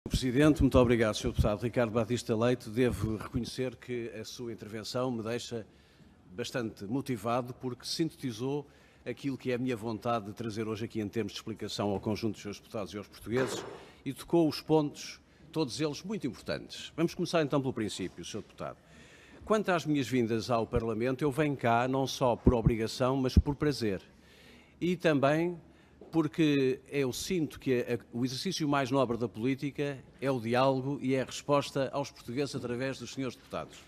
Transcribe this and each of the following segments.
Presidente, muito obrigado, Sr. Deputado Ricardo Batista Leite. Devo reconhecer que a sua intervenção me deixa bastante motivado porque sintetizou aquilo que é a minha vontade de trazer hoje aqui em termos de explicação ao conjunto dos seus deputados e aos portugueses e tocou os pontos, todos eles muito importantes. Vamos começar então pelo princípio, Sr. Deputado. Quanto às minhas vindas ao Parlamento, eu venho cá não só por obrigação, mas por prazer. E também porque eu sinto que o exercício mais nobre da política é o diálogo e é a resposta aos portugueses através dos senhores deputados.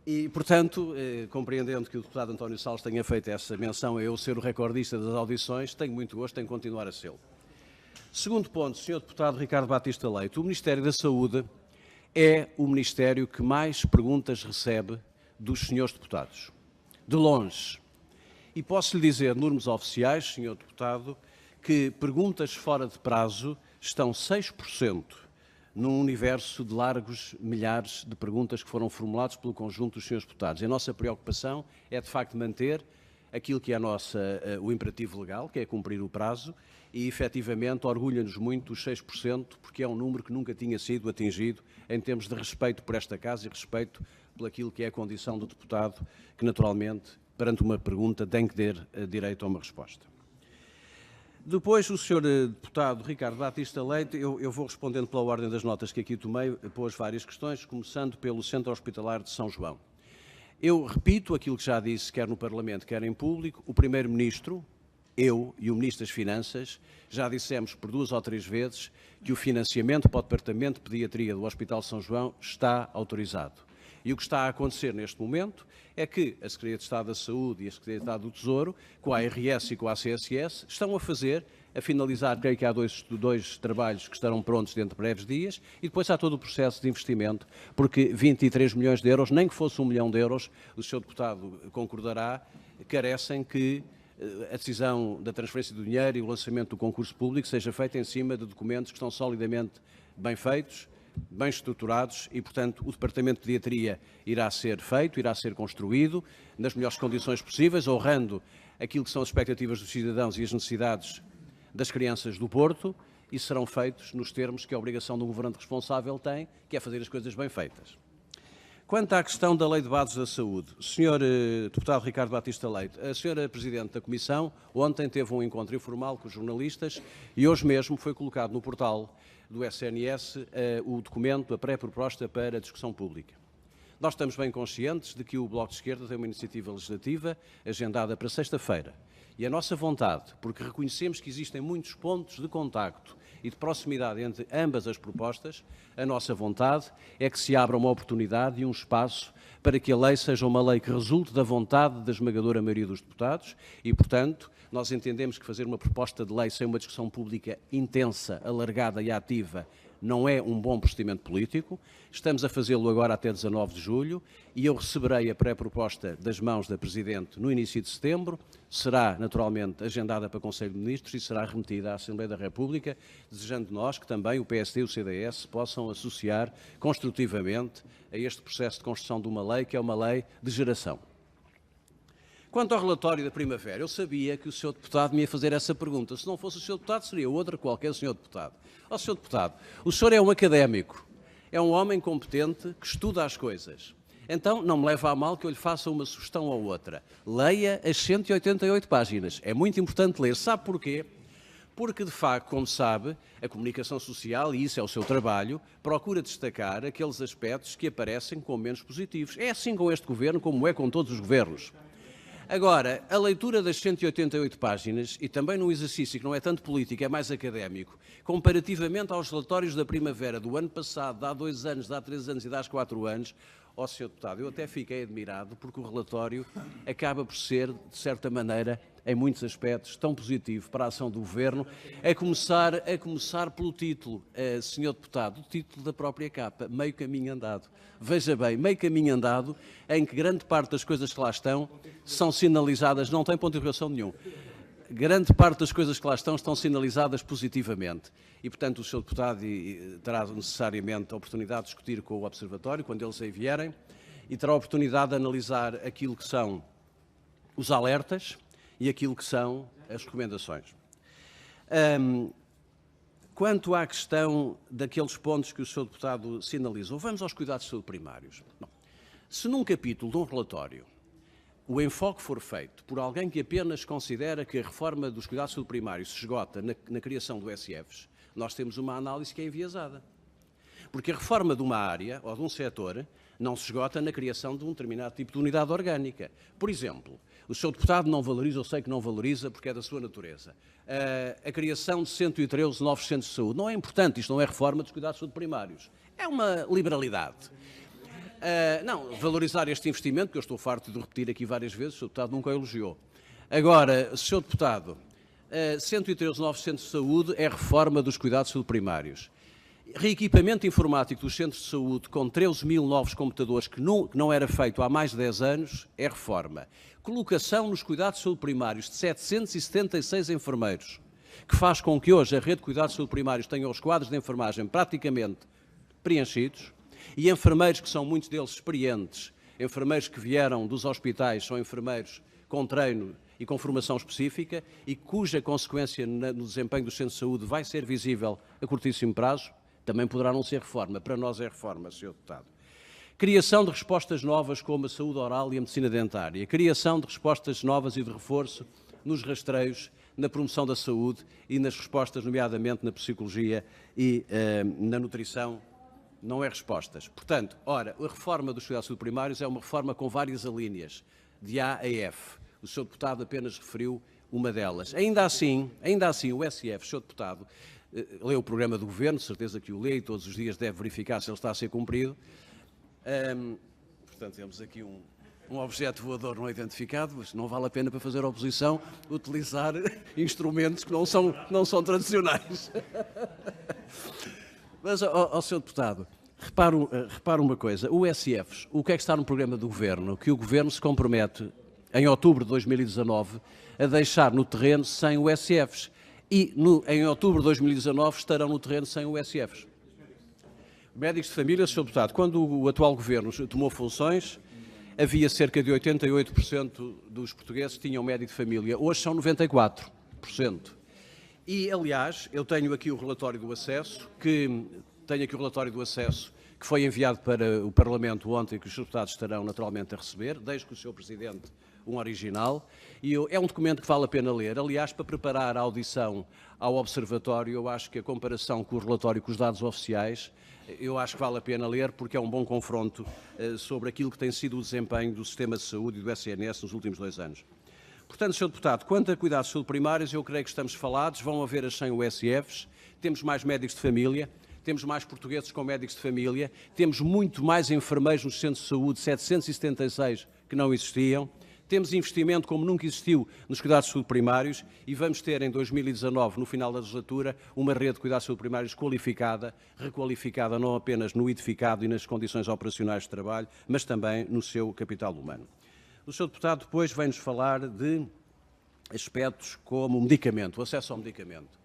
E, portanto, compreendendo que o deputado António Salles tenha feito essa menção a eu ser o recordista das audições, tenho muito gosto em continuar a sê-lo. Segundo ponto, Sr. Deputado Ricardo Batista Leite, o Ministério da Saúde é o Ministério que mais perguntas recebe dos senhores deputados. De longe. E posso lhe dizer, números oficiais, Sr. Deputado, que perguntas fora de prazo estão 6% num universo de largos milhares de perguntas que foram formuladas pelo conjunto dos senhores deputados. E a nossa preocupação é, de facto, manter aquilo que é o imperativo legal, que é cumprir o prazo, e, efetivamente, orgulha-nos muito os 6%, porque é um número que nunca tinha sido atingido em termos de respeito por esta Casa e respeito por aquilo que é a condição do deputado, que, naturalmente, perante uma pergunta, tem que ter direito a uma resposta. Depois, o Sr. Deputado Ricardo Batista Leite, eu vou respondendo pela ordem das notas que aqui tomei, pôs várias questões, começando pelo Centro Hospitalar de São João. Eu repito aquilo que já disse, quer no Parlamento, quer em público, o Primeiro-Ministro, eu e o Ministro das Finanças, já dissemos por 2 ou 3 vezes que o financiamento para o Departamento de Pediatria do Hospital de São João está autorizado. E o que está a acontecer neste momento é que a Secretaria de Estado da Saúde e a Secretaria de Estado do Tesouro, com a ARS e com a ACSS, estão a finalizar, creio que há dois trabalhos que estarão prontos dentro de breves dias, e depois há todo o processo de investimento, porque 23 milhões de euros, nem que fosse 1 milhão de euros, o Sr. Deputado concordará, carecem que a decisão da transferência do dinheiro e o lançamento do concurso público seja feita em cima de documentos que estão solidamente bem feitos, bem estruturados e, portanto, o Departamento de Pediatria irá ser feito, irá ser construído nas melhores condições possíveis, honrando aquilo que são as expectativas dos cidadãos e as necessidades das crianças do Porto e serão feitos nos termos que a obrigação do governante responsável tem, que é fazer as coisas bem feitas. Quanto à questão da Lei de Bases da Saúde, Sr. Deputado Ricardo Batista Leite, a Sra. Presidente da Comissão ontem teve um encontro informal com os jornalistas e hoje mesmo foi colocado no portal do SNS o documento, a pré-proposta para a discussão pública. Nós estamos bem conscientes de que o Bloco de Esquerda tem uma iniciativa legislativa agendada para sexta-feira. E a nossa vontade, porque reconhecemos que existem muitos pontos de contacto e de proximidade entre ambas as propostas, a nossa vontade é que se abra uma oportunidade e um espaço para que a lei seja uma lei que resulte da vontade da esmagadora maioria dos deputados e, portanto, nós entendemos que fazer uma proposta de lei sem uma discussão pública intensa, alargada e ativa não é um bom procedimento político. Estamos a fazê-lo agora até 19 de julho e eu receberei a pré-proposta das mãos da Presidente no início de setembro. Será, naturalmente, agendada para o Conselho de Ministros e será remetida à Assembleia da República, desejando nós que também o PSD e o CDS se possam associar construtivamente a este processo de construção de uma lei que é uma lei de geração. Quanto ao relatório da primavera, eu sabia que o Sr. Deputado me ia fazer essa pergunta. Se não fosse o Sr. Deputado, seria outra qualquer Sr. Deputado. Ó, Sr. Deputado, o senhor é um académico, é um homem competente que estuda as coisas. Então, não me leva a mal que eu lhe faça uma sugestão ou outra. Leia as 188 páginas. É muito importante ler. Sabe porquê? Porque, de facto, como sabe, a comunicação social, e isso é o seu trabalho, procura destacar aqueles aspectos que aparecem como menos positivos. É assim com este governo, como é com todos os governos. Agora, a leitura das 188 páginas, e também num exercício que não é tanto político, é mais académico, comparativamente aos relatórios da primavera do ano passado, de há 2 anos, de há 3 anos e de há 4 anos, ó, Sr. Deputado, eu até fiquei admirado porque o relatório acaba por ser, de certa maneira, em muitos aspectos, tão positivo para a ação do Governo, a começar pelo título, Sr. Deputado, o título da própria capa, Meio Caminho Andado. Veja bem, meio caminho andado, em que grande parte das coisas que lá estão são sinalizadas, não tem ponto de interrogação nenhum, grande parte das coisas que lá estão sinalizadas positivamente. E, portanto, o Sr. Deputado terá necessariamente a oportunidade de discutir com o Observatório, quando eles aí vierem, e terá a oportunidade de analisar aquilo que são os alertas e aquilo que são as recomendações. quanto à questão daqueles pontos que o Sr. Deputado sinalizou, vamos aos cuidados de saúde primários. Bom, se num capítulo de um relatório o enfoque for feito por alguém que apenas considera que a reforma dos cuidados de saúde primários se esgota na criação do SFs, nós temos uma análise que é enviesada. Porque a reforma de uma área ou de um setor não se esgota na criação de um determinado tipo de unidade orgânica. Por exemplo, o Sr. Deputado não valoriza, eu sei que não valoriza porque é da sua natureza, a criação de 113 novos centros de saúde. Não é importante, isto não é reforma dos cuidados de saúde primários. É uma liberalidade. Não, valorizar este investimento, que eu estou farto de repetir aqui várias vezes, o Sr. Deputado nunca o elogiou. Agora, Sr. Deputado, 113 novos centros de saúde é reforma dos cuidados de saúde primários. Reequipamento informático dos centros de saúde com 13 mil novos computadores, que não era feito há mais de 10 anos, é reforma. Colocação nos cuidados de saúde primários de 776 enfermeiros, que faz com que hoje a rede de cuidados de saúde primários tenha os quadros de enfermagem praticamente preenchidos, e enfermeiros que são muitos deles experientes, enfermeiros que vieram dos hospitais, são enfermeiros com treino e com formação específica e cuja consequência no desempenho dos centros de saúde vai ser visível a curtíssimo prazo, também poderá não ser reforma. Para nós é reforma, Sr. Deputado. Criação de respostas novas como a saúde oral e a medicina dentária. Criação de respostas novas e de reforço nos rastreios, na promoção da saúde e nas respostas, nomeadamente na psicologia e na nutrição. Não é respostas. Portanto, ora, a reforma dos cuidados de saúde primários é uma reforma com várias alíneas, de A a F. O Sr. Deputado apenas referiu uma delas. Ainda assim, o SF, Sr. Deputado, lê o programa do Governo, certeza que o lê e todos os dias deve verificar se ele está a ser cumprido. Portanto, temos aqui um objeto voador não identificado, mas não vale a pena para fazer oposição utilizar instrumentos que não são tradicionais. Mas, Sr. Deputado, repare uma coisa, o SFs, o que é que está no programa do Governo? Que o Governo se compromete, em outubro de 2019, a deixar no terreno sem o SFs. E em outubro de 2019 estarão no terreno sem o SFs. Médicos de família, Sr. Deputado, quando o atual Governo tomou funções, havia cerca de 88% dos portugueses que tinham médico de família. Hoje são 94%. E, aliás, eu tenho aqui o relatório do acesso, que foi enviado para o Parlamento ontem, que os deputados estarão naturalmente a receber, desde que o Sr. Presidente um original, e é um documento que vale a pena ler. Aliás, para preparar a audição ao Observatório, eu acho que a comparação com o relatório com os dados oficiais, eu acho que vale a pena ler, porque é um bom confronto sobre aquilo que tem sido o desempenho do sistema de saúde e do SNS nos últimos 2 anos. Portanto, Sr. Deputado, quanto a cuidados de saúde primários, eu creio que estamos falados, vão haver as 100 USFs, temos mais médicos de família, temos mais portugueses com médicos de família, temos muito mais enfermeiros nos centros de saúde, 776 que não existiam, temos investimento como nunca existiu nos cuidados de saúde primários e vamos ter em 2019, no final da legislatura, uma rede de cuidados de saúde primários qualificada, requalificada não apenas no edificado e nas condições operacionais de trabalho, mas também no seu capital humano. O Sr. Deputado depois vem-nos falar de aspectos como o medicamento, o acesso ao medicamento.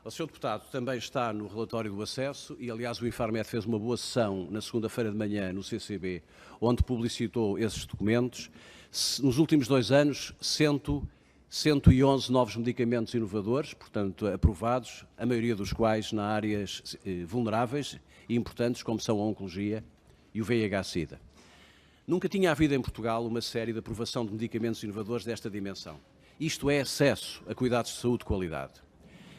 O Sr. Deputado também está no relatório do acesso e, aliás, o Infarmed fez uma boa sessão na segunda-feira de manhã no CCB, onde publicitou esses documentos. Nos últimos 2 anos, 111 novos medicamentos inovadores, portanto, aprovados, a maioria dos quais na áreas vulneráveis e importantes, como são a oncologia e o VIH-Sida. Nunca tinha havido em Portugal uma série de aprovação de medicamentos inovadores desta dimensão. Isto é acesso a cuidados de saúde de qualidade.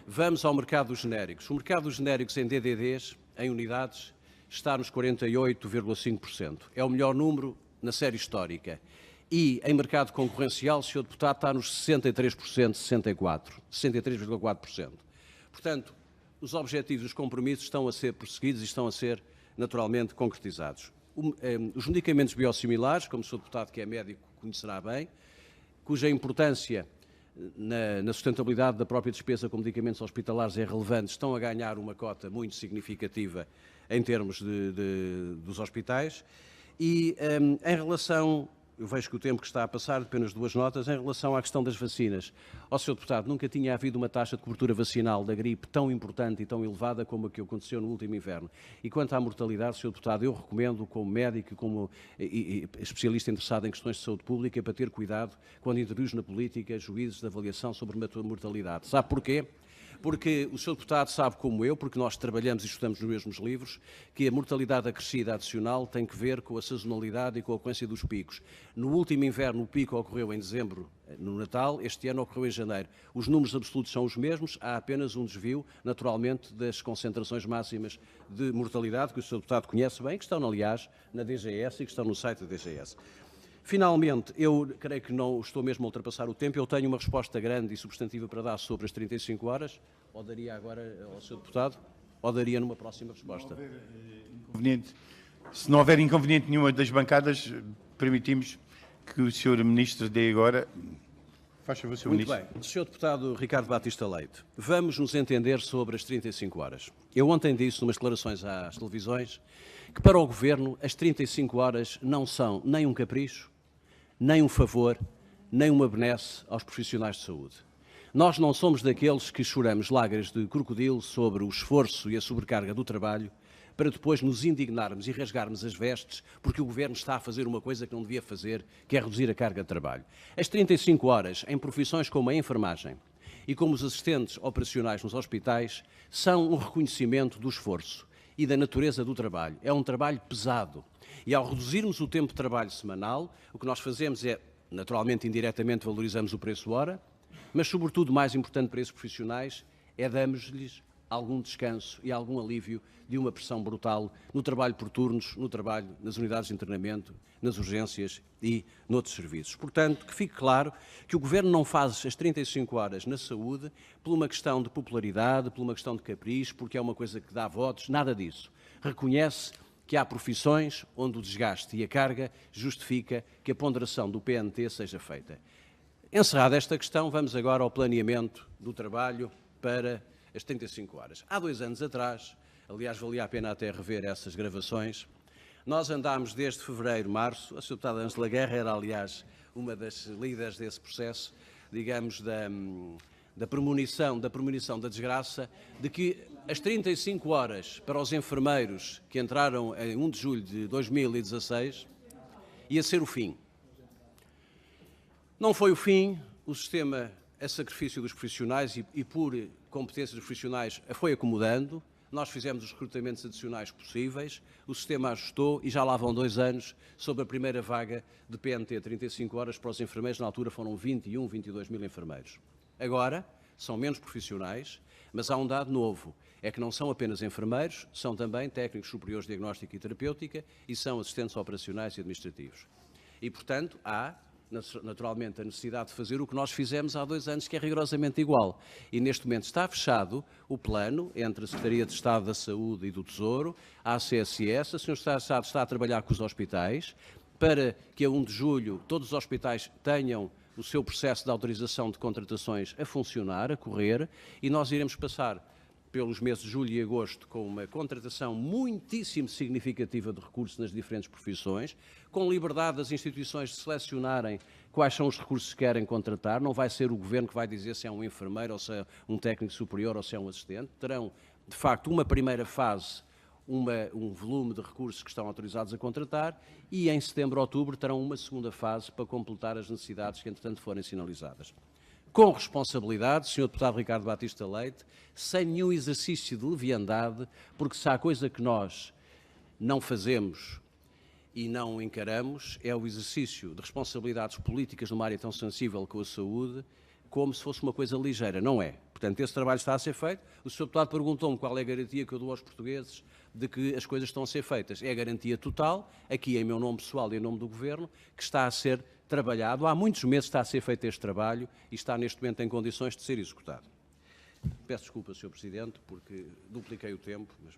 Vamos ao mercado dos genéricos. O mercado dos genéricos em DDDs, em unidades, está nos 48,5%. É o melhor número na série histórica. E em mercado concorrencial, Sr. Deputado, está nos 63%, 63,4%. Portanto, os objetivos e os compromissos estão a ser perseguidos e estão a ser naturalmente concretizados. Os medicamentos biosimilares, como o Sr. Deputado, que é médico, conhecerá bem, cuja importância na sustentabilidade da própria despesa com medicamentos hospitalares é relevante, estão a ganhar uma cota muito significativa em termos dos hospitais. E em relação, eu vejo que o tempo que está a passar, apenas 2 notas, em relação à questão das vacinas. Ó, Sr. Deputado, nunca tinha havido uma taxa de cobertura vacinal da gripe tão importante e tão elevada como a que aconteceu no último inverno. E quanto à mortalidade, Sr. Deputado, eu recomendo, como médico como especialista interessado em questões de saúde pública, para ter cuidado quando introduz na política juízes de avaliação sobre mortalidade. Sabe porquê? Porque o Sr. Deputado sabe como eu, porque nós trabalhamos e estudamos nos mesmos livros, que a mortalidade acrescida adicional tem que ver com a sazonalidade e com a ocorrência dos picos. No último inverno o pico ocorreu em dezembro, no Natal, este ano ocorreu em janeiro. Os números absolutos são os mesmos, há apenas um desvio, naturalmente, das concentrações máximas de mortalidade, que o Sr. Deputado conhece bem, que estão, aliás, na DGS e que estão no site da DGS. Finalmente, eu creio que não estou mesmo a ultrapassar o tempo, eu tenho uma resposta grande e substantiva para dar sobre as 35 horas, ou daria agora ao Sr. Deputado, ou daria numa próxima resposta. Se não houver inconveniente nenhuma das bancadas, permitimos que o Sr. Ministro dê agora. Faz favor, Sr. Ministro. Muito bem. Sr. Deputado Ricardo Batista Leite, vamos nos entender sobre as 35 horas. Eu ontem disse, numas declarações às televisões, que para o Governo as 35 horas não são nem um capricho, nem um favor, nem uma benesse aos profissionais de saúde. Nós não somos daqueles que choramos lágrimas de crocodilo sobre o esforço e a sobrecarga do trabalho para depois nos indignarmos e rasgarmos as vestes porque o Governo está a fazer uma coisa que não devia fazer, que é reduzir a carga de trabalho. As 35 horas em profissões como a enfermagem e como os assistentes operacionais nos hospitais são um reconhecimento do esforço e da natureza do trabalho. É um trabalho pesado. E ao reduzirmos o tempo de trabalho semanal, o que nós fazemos é, naturalmente, indiretamente valorizamos o preço hora, mas, sobretudo, mais importante para esses profissionais, é damos-lhes algum descanso e algum alívio de uma pressão brutal no trabalho por turnos, no trabalho nas unidades de internamento, nas urgências e noutros serviços. Portanto, que fique claro que o Governo não faz as 35 horas na saúde por uma questão de popularidade, por uma questão de capricho, porque é uma coisa que dá votos, nada disso. Reconhece que há profissões onde o desgaste e a carga justifica que a ponderação do PNT seja feita. Encerrada esta questão, vamos agora ao planeamento do trabalho para as 35 horas. Há 2 anos atrás, aliás, valia a pena até rever essas gravações, nós andámos desde fevereiro, março, a Sra. Deputada Ângela Guerra era, aliás, uma das líderes desse processo, digamos, da premonição da desgraça, de que as 35 horas para os enfermeiros que entraram em 1 de julho de 2016 ia ser o fim. Não foi o fim, o sistema a sacrifício dos profissionais e por competências dos profissionais a foi acomodando, nós fizemos os recrutamentos adicionais possíveis, o sistema ajustou e já lá vão 2 anos sobre a primeira vaga de PNT, 35 horas para os enfermeiros, na altura foram 21, 22 mil enfermeiros. Agora, são menos profissionais, mas há um dado novo, é que não são apenas enfermeiros, são também técnicos superiores de diagnóstica e terapêutica e são assistentes operacionais e administrativos. E, portanto, há naturalmente a necessidade de fazer o que nós fizemos há 2 anos, que é rigorosamente igual. E neste momento está fechado o plano entre a Secretaria de Estado da Saúde e do Tesouro, a ACSS, a Sr. Secretário de Estado está a trabalhar com os hospitais para que a 1 de julho todos os hospitais tenham o seu processo de autorização de contratações a funcionar, a correr, e nós iremos passar pelos meses de julho e agosto com uma contratação muitíssimo significativa de recursos nas diferentes profissões, com liberdade das instituições de selecionarem quais são os recursos que querem contratar. Não vai ser o Governo que vai dizer se é um enfermeiro ou se é um técnico superior ou se é um assistente. Terão, de facto, uma primeira fase, um volume de recursos que estão autorizados a contratar e em setembro, outubro, terão uma segunda fase para completar as necessidades que, entretanto, forem sinalizadas. Com responsabilidade, Sr. Deputado Ricardo Batista Leite, sem nenhum exercício de leviandade, porque se há coisa que nós não fazemos e não encaramos, é o exercício de responsabilidades políticas numa área tão sensível como a saúde, como se fosse uma coisa ligeira. Não é. Portanto, esse trabalho está a ser feito. O Sr. Deputado perguntou-me qual é a garantia que eu dou aos portugueses de que as coisas estão a ser feitas. É a garantia total, aqui em meu nome pessoal e em nome do Governo, que está a ser trabalhado. Há muitos meses está a ser feito este trabalho e está neste momento em condições de ser executado. Peço desculpa, Sr. Presidente, porque dupliquei o tempo. Mas...